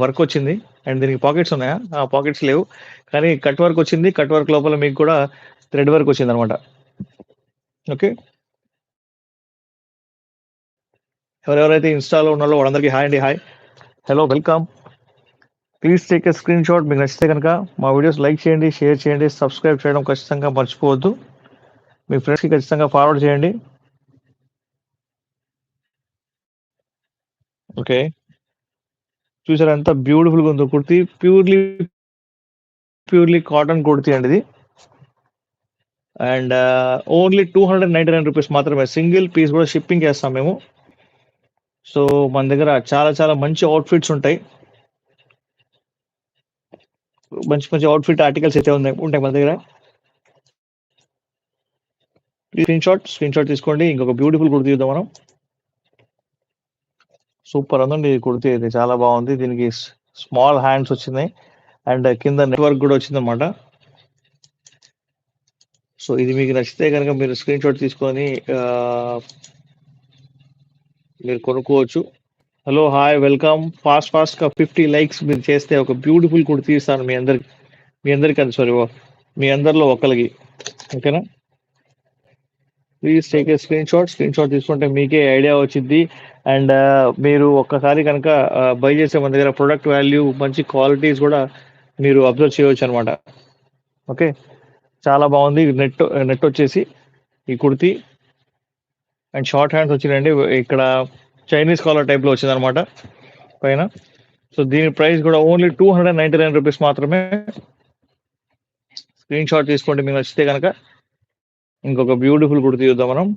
Work వచ్చింది. And దీనికి pockets ఉన్నాయా? పాకెట్స్ లేవు. కానీ కట్ వర్క్ వచ్చింది. కట్ వర్క్ లోపల మీకు కూడా థ్రెడ్ వర్క్ వచ్చిందనమాట. ఓకే. ఎవరెవరైతే ఇన్‌స్టాలో ఉన్నారో వాళ్ళందరికీ హాయ్ అండి. Hi. Hello welcome. Please take a screenshot. మీకు నచ్చితే గనక మా వీడియోస్ లైక్ చేయండి, షేర్ చేయండి, సబ్స్క్రైబ్ చేయడం ఖచ్చితంగా మర్చిపోవద్దు. మీ ఫ్రెండ్స్‌కి ఖచ్చితంగా ఫార్వర్డ్ చేయండి. ఓకే. చూసారా ఎంత బ్యూటిఫుల్‌గా ఉందో కుర్తీ. ప్యూర్‌లీ కాటన్ కుర్తీ అండి ఇది. అండ్ ఓన్లీ రూ. 299 మాత్రమే. సింగిల్ పీస్ కూడా షిప్పింగ్ చేస్తాం మేము. సో మన దగ్గర చాలా చాలా మంచి అవుట్‌ఫిట్స్ ఉంటాయి. మంచి మంచి అవుట్‌ఫిట్ ఆర్టికల్స్ అయితే ఉంటాయి మన దగ్గర. స్క్రీన్‌షాట్ తీసుకోండి. ఇంకొక బ్యూటిఫుల్ కుర్తీ చూద్దాం మనం. సూపర్ ఉందండి ఈ కుర్తీ అయితే చాలా బాగుంది. దీనికి స్మాల్ హ్యాండ్స్ వచ్చినాయి. అండ్ కింద నెట్ వర్క్ కూడా వచ్చిందనమాట. సో ఇది మీకు నచ్చితే కనుక మీరు స్క్రీన్‌షాట్ తీసుకొని మీరు కొనుక్కోవచ్చు. Hello, hi, welcome. ఫాస్ట్‌గా 50 లైక్స్ మీరు చేస్తే ఒక బ్యూటిఫుల్ కుర్తీ ఇస్తాను మీ అందరికి కాదు, సారీ, మీ అందరిలో ఒకళ్ళకి. ఓకేనా? ప్లీజ్ టేక్ ఏ స్క్రీన్‌షాట్ తీసుకుంటే మీకే ఐడియా వచ్చిద్ది. అండ్ మీరు ఒక్కసారి కనుక బై చేసే మన దగ్గర ప్రొడక్ట్ వాల్యూ, మంచి క్వాలిటీస్ కూడా మీరు అబ్జర్వ్ చేయొచ్చనమాట. ఓకే. చాలా బాగుంది. నెట్ వచ్చేసి ఈ కుర్తీ అండ్ షార్ట్ హ్యాండ్స్ వచ్చినాయండి. ఇక్కడ చైనీస్ కాలర్ టైప్‌లో వచ్చిందనమాట పైన. సో దీని ప్రైస్ కూడా ఓన్లీ రూ. 299 మాత్రమే. స్క్రీన్‌షాట్ తీసుకోండి మీకు నచ్చితే గనక. ఇంకొక బ్యూటిఫుల్ కుర్తీ చూద్దాం మనం.